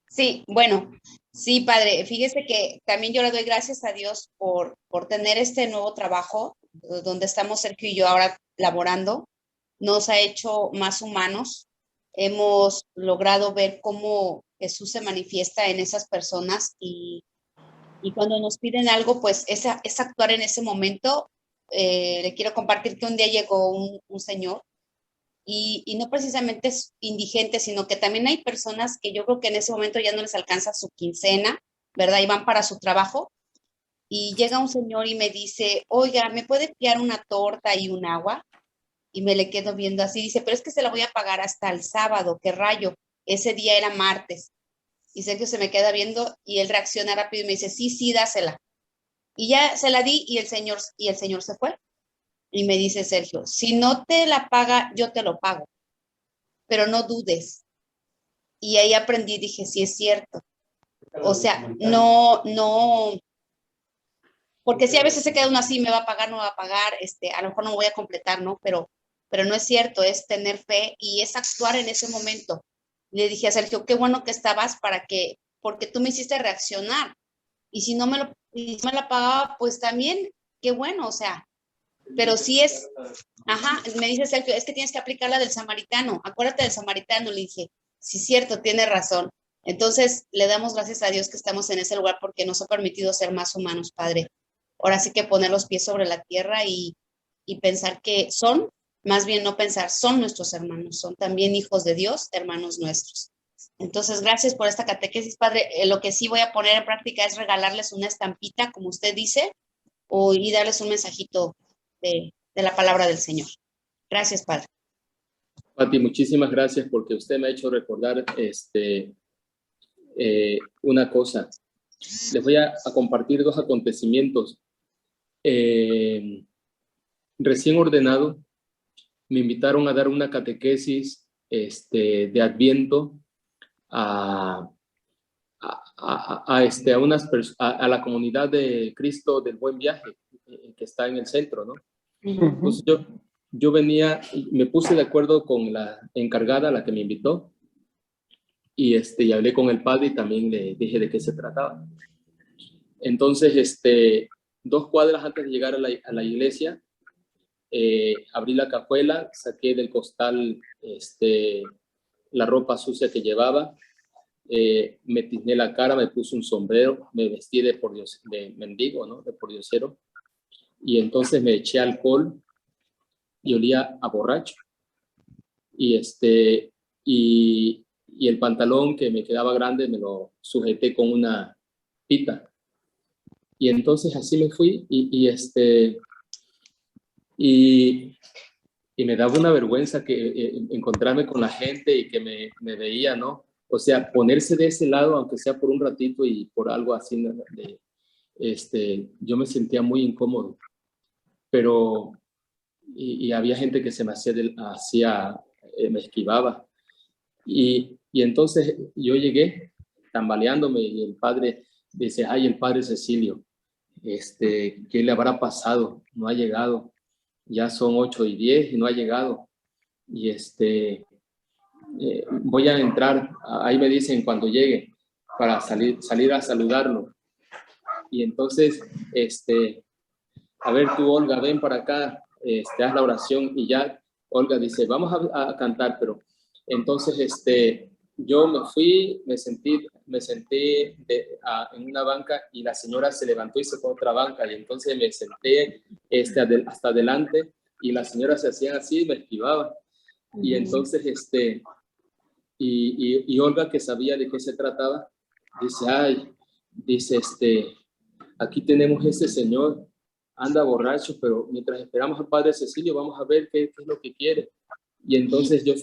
Sí, bueno, sí, padre, fíjese que también yo le doy gracias a Dios por tener este nuevo trabajo donde estamos Sergio y yo ahora laborando. Nos ha hecho más humanos. Hemos logrado ver cómo Jesús se manifiesta en esas personas y cuando nos piden algo, pues es actuar en ese momento. Le quiero compartir que un día llegó un señor y no precisamente es indigente, sino que también hay personas que yo creo que en ese momento ya no les alcanza su quincena, ¿verdad? Y van para su trabajo. Y llega un señor y me dice, oiga, ¿me puede enviar una torta y un agua? Y me le quedo viendo así, dice, pero es que se la voy a pagar hasta el sábado, qué rayo, ese día era martes. Y Sergio se me queda viendo y él reacciona rápido y me dice, sí, sí, dásela. Y ya se la di y el señor se fue. Y me dice Sergio, si no te la paga, yo te lo pago, pero no dudes. Y ahí aprendí, dije, sí es cierto. O sea, no, porque sí, a veces se queda uno así, me va a pagar, no me va a pagar, a lo mejor no me voy a completar, ¿no? Pero no es cierto, es tener fe y es actuar en ese momento. Le dije a Sergio, qué bueno que estabas porque tú me hiciste reaccionar. Y si no me la pagaba, pues también, qué bueno, o sea, pero sí es, ajá, me dice Sergio, es que tienes que aplicar la del samaritano, acuérdate del samaritano, le dije, sí, cierto, tiene razón. Entonces, le damos gracias a Dios que estamos en ese lugar porque nos ha permitido ser más humanos, Padre. Ahora sí que poner los pies sobre la tierra y pensar que son, más bien no pensar, son nuestros hermanos, son también hijos de Dios, hermanos nuestros. Entonces, gracias por esta catequesis, Padre. Lo que sí voy a poner en práctica es regalarles una estampita, como usted dice, y darles un mensajito de la palabra del Señor. Gracias, Padre. Pati, muchísimas gracias porque usted me ha hecho recordar una cosa. Les voy a compartir dos acontecimientos. Recién ordenado, me invitaron a dar una catequesis de Adviento a la comunidad de Cristo del Buen Viaje, que está en el centro, ¿no? Entonces yo venía y me puse de acuerdo con la encargada, la que me invitó, y hablé con el padre y también le dije de qué se trataba. Entonces, 2 cuadras antes de llegar a la iglesia, abrí la cajuela, saqué del costal la ropa sucia que llevaba, me tizné la cara, me puse un sombrero, me vestí de mendigo, ¿no? De pordiosero, y entonces me eché alcohol y olía a borracho. Y el pantalón que me quedaba grande me lo sujeté con una pita. Y entonces así me fui y me daba una vergüenza que encontrarme con la gente y que me veía, ¿no? O sea, ponerse de ese lado, aunque sea por un ratito y por algo así, yo me sentía muy incómodo. Pero, y había gente que se me me esquivaba. Y entonces yo llegué tambaleándome y el padre dice, ay, el padre Cecilio, ¿qué le habrá pasado? No ha llegado. Ya son 8:10 y no ha llegado. Y voy a entrar, ahí me dicen cuando llegue, para salir a saludarlo. Y entonces, a ver tú, Olga, ven para acá, haz la oración. Y ya Olga dice, vamos a cantar, pero entonces yo me fui, me senté en una banca y la señora se levantó y se fue a otra banca y entonces me senté hasta adelante y las señoras se hacían así y me esquivaban. Y entonces y Olga, que sabía de qué se trataba, dice, ay, dice, aquí tenemos ese señor, anda borracho, pero mientras esperamos al padre Cecilio vamos a ver qué es lo que quiere. Y entonces yo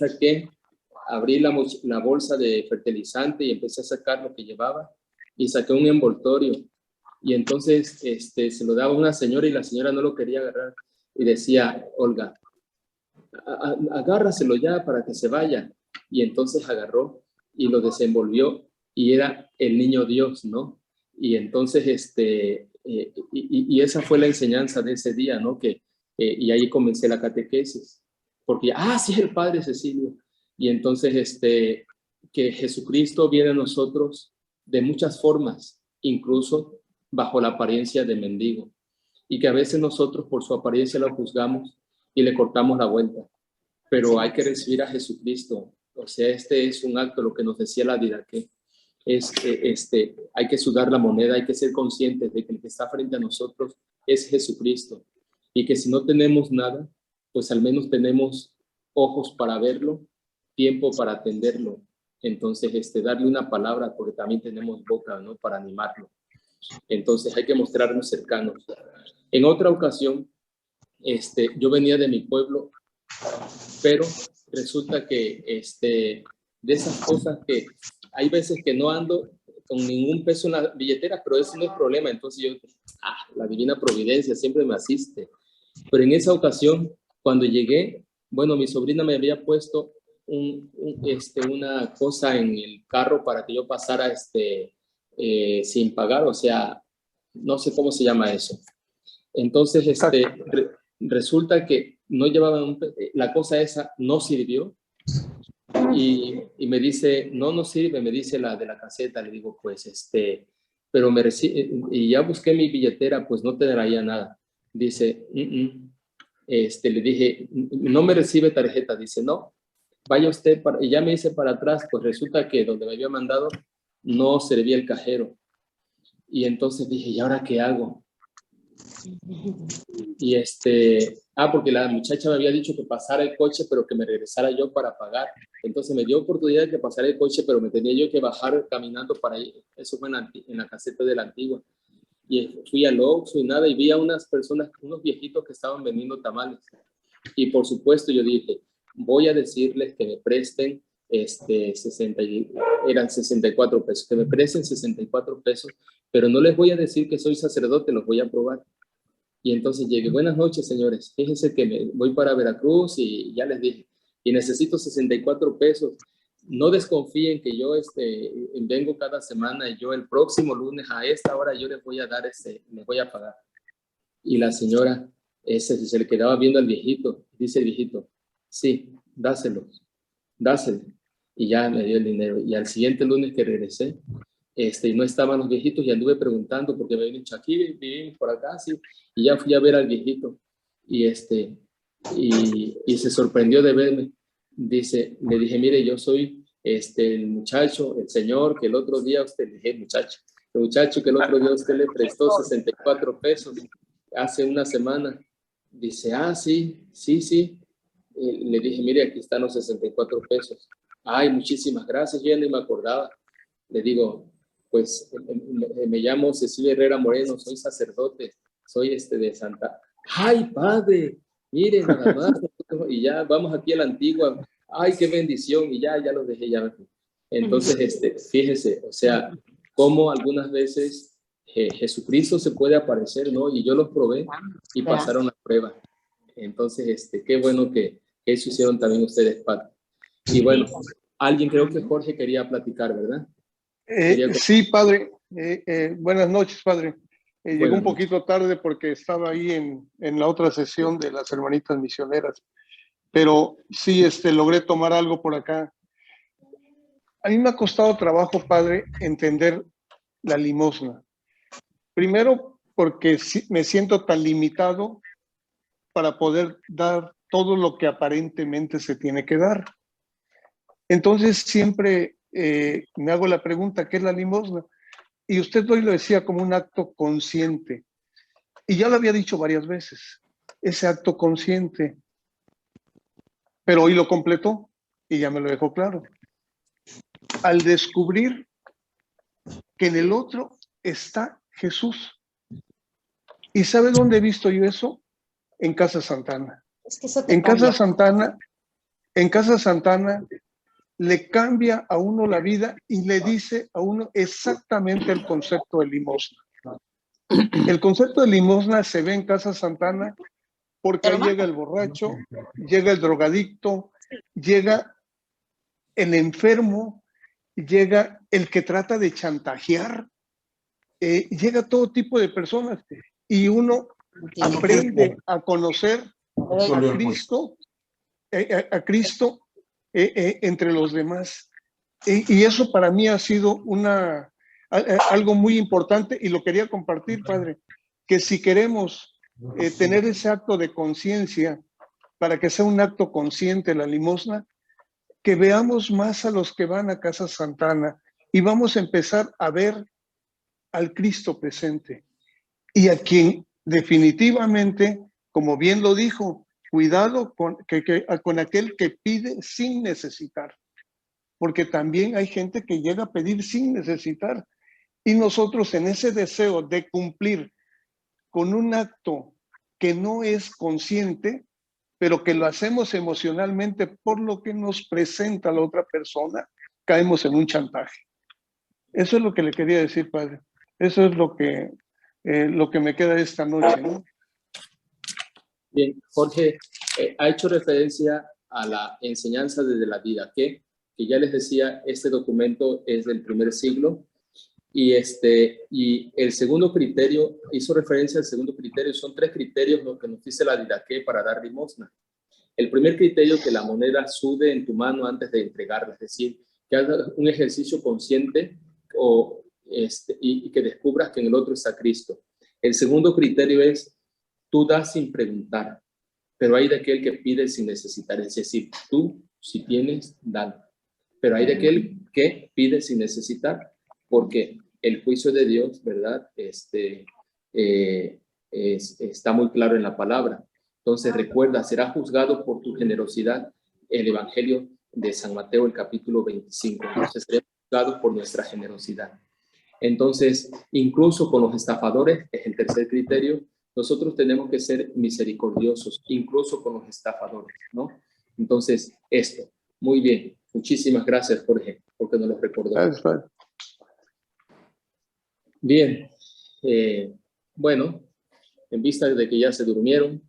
abrí la bolsa de fertilizante y empecé a sacar lo que llevaba y saqué un envoltorio. Y entonces se lo daba a una señora y la señora no lo quería agarrar. Y decía, Olga, agárraselo ya para que se vaya. Y entonces agarró y lo desenvolvió y era el niño Dios, ¿no? Y entonces, y esa fue la enseñanza de ese día, ¿no? Y ahí comencé la catequesis, porque, sí es el Padre Cecilio. Y entonces, que Jesucristo viene a nosotros de muchas formas, incluso bajo la apariencia de mendigo, y que a veces nosotros por su apariencia lo juzgamos y le cortamos la vuelta, pero hay que recibir a Jesucristo. O sea, es un acto, lo que nos decía la Didaqué, hay que sudar la moneda, hay que ser conscientes de que el que está frente a nosotros es Jesucristo, y que si no tenemos nada, pues al menos tenemos ojos para verlo, tiempo para atenderlo. Entonces, darle una palabra, porque también tenemos boca, ¿no? Para animarlo. Entonces, hay que mostrarnos cercanos. En otra ocasión, yo venía de mi pueblo, pero resulta que de esas cosas que hay veces que no ando con ningún peso en la billetera, pero eso no es problema. Entonces yo, la divina providencia siempre me asiste. Pero en esa ocasión, cuando llegué, bueno, mi sobrina me había puesto una cosa en el carro para que yo pasara sin pagar, o sea, no sé cómo se llama eso. Entonces, resulta que no llevaban, la cosa esa no sirvió. Y me dice, no sirve, me dice la de la caseta. Le digo, pues, pero me recibe, y ya busqué mi billetera, pues no te traía nada. Dice, le dije, no me recibe tarjeta. Dice, no, vaya usted, y ya me hice para atrás, pues resulta que donde me había mandado no servía el cajero. Y entonces dije, ¿y ahora qué hago? Y porque la muchacha me había dicho que pasara el coche, pero que me regresara yo para pagar. Entonces me dio oportunidad de que pasara el coche, pero me tenía yo que bajar caminando para ir. Eso fue en la caseta de la Antigua. Y fui al Oxxo y nada, y vi a unas personas, unos viejitos que estaban vendiendo tamales. Y por supuesto yo dije, voy a decirles que me presten eran 64 pesos, que me presten 64 pesos, pero no les voy a decir que soy sacerdote, los voy a probar. Y entonces llegué, buenas noches, señores, fíjense que me voy para Veracruz y ya les dije, y necesito 64 pesos. No desconfíen que yo vengo cada semana y yo el próximo lunes a esta hora yo les voy a dar les voy a pagar. Y la señora se le quedaba viendo al viejito, dice el viejito, sí, dáselo. Y ya me dio el dinero. Y al siguiente lunes que regresé, y no estaban los viejitos y anduve preguntando porque me habían dicho aquí, vivimos por acá, sí. Y ya fui a ver al viejito y se sorprendió de verme. Dice, le dije, mire, yo soy el muchacho, el señor que el otro día usted, le dije, el muchacho que el otro día usted le prestó 64 pesos hace una semana. Dice, sí. Le dije, mire, aquí están los 64 pesos. Ay, muchísimas gracias, yo ya ni me acordaba. Le digo, pues me llamo Cecilia Herrera Moreno, soy sacerdote, soy de Santa. Ay, padre, miren nada más. Y ya vamos aquí a la Antigua. Ay, qué bendición. Y ya los dejé ya. Entonces, fíjese, o sea, cómo algunas veces Jesucristo se puede aparecer, ¿no? Y yo los probé y pasaron la prueba. Entonces, qué bueno que eso hicieron también ustedes, padre. Y bueno, alguien, creo que Jorge quería platicar, ¿verdad? Sí, padre. Buenas noches, padre. Llegó un noches. poquito tarde porque estaba ahí en la otra sesión de las hermanitas misioneras, pero sí, logré tomar algo por acá. A mí me ha costado trabajo, padre, entender la limosna. Primero, porque me siento tan limitado para poder dar todo lo que aparentemente se tiene que dar. Entonces siempre me hago la pregunta, ¿qué es la limosna? Y usted hoy lo decía como un acto consciente. Y ya lo había dicho varias veces, ese acto consciente. Pero hoy lo completó y ya me lo dejó claro. Al descubrir que en el otro está Jesús. ¿Y sabe dónde he visto yo eso? En Casa Santana. Es que eso te En cambia. Casa Santana le cambia a uno la vida y le dice a uno exactamente el concepto de limosna. El concepto de limosna se ve en Casa Santana porque ahí llega el borracho, llega el drogadicto, llega el enfermo, llega el que trata de chantajear, llega todo tipo de personas y uno aprende a conocer a Cristo entre los demás. Y eso para mí ha sido algo muy importante y lo quería compartir, padre, que si queremos tener ese acto de conciencia para que sea un acto consciente la limosna, que veamos más a los que van a Casa Santana y vamos a empezar a ver al Cristo presente y a quien definitivamente, como bien lo dijo, cuidado con aquel que pide sin necesitar, porque también hay gente que llega a pedir sin necesitar y nosotros en ese deseo de cumplir con un acto que no es consciente, pero que lo hacemos emocionalmente por lo que nos presenta la otra persona, caemos en un chantaje. Eso es lo que le quería decir, padre. Eso es lo que me queda esta noche, ¿no? Bien, Jorge ha hecho referencia a la enseñanza desde la vida, que ya les decía, este documento es del primer siglo, y el segundo criterio, hizo referencia al segundo criterio, son 3 criterios lo que nos dice la Didaqué para dar limosna. El primer criterio, que la moneda sude en tu mano antes de entregarla, es decir, que hagas un ejercicio consciente y que descubras que en el otro está Cristo. El segundo criterio es, tú das sin preguntar, pero hay de aquel que pide sin necesitar, es decir, tú, si tienes, dale. Pero hay de aquel que pide sin necesitar, porque el juicio de Dios, ¿verdad? Está muy claro en la palabra. Entonces recuerda, será juzgado por tu generosidad. El Evangelio de San Mateo, el capítulo 25. Entonces seremos juzgados por nuestra generosidad. Entonces, incluso con los estafadores, es el tercer criterio, nosotros tenemos que ser misericordiosos, incluso con los estafadores, ¿no? Entonces, esto. Muy bien. Muchísimas gracias, Jorge, porque nos lo recordó. Gracias, padre. Bien. Bueno, en vista de que ya se durmieron,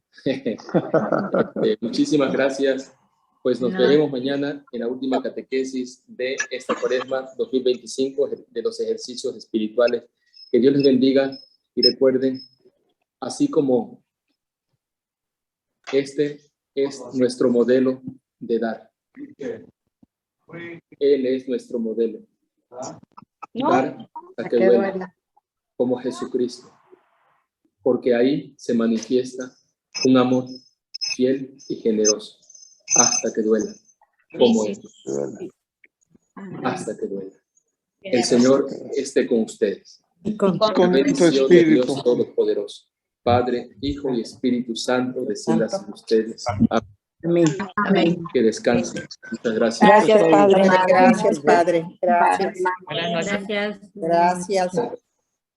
muchísimas gracias. Pues nos veremos mañana en la última catequesis de esta Cuaresma 2025, de los ejercicios espirituales. Que Dios les bendiga y recuerden, así como este es nuestro modelo de dar. Él es nuestro modelo. Dar hasta que duela, como Jesucristo. Porque ahí se manifiesta un amor fiel y generoso, hasta que duela, como Él. Hasta que duela. El Señor esté con ustedes. Con tu Bendición de espíritu. Dios Todopoderoso, Padre, Hijo y Espíritu Santo, descienda sobre ustedes. Amén. Amén. Que descansen. Muchas gracias. Gracias, Padre. Gracias, Padre. Gracias. Buenas noches. Gracias.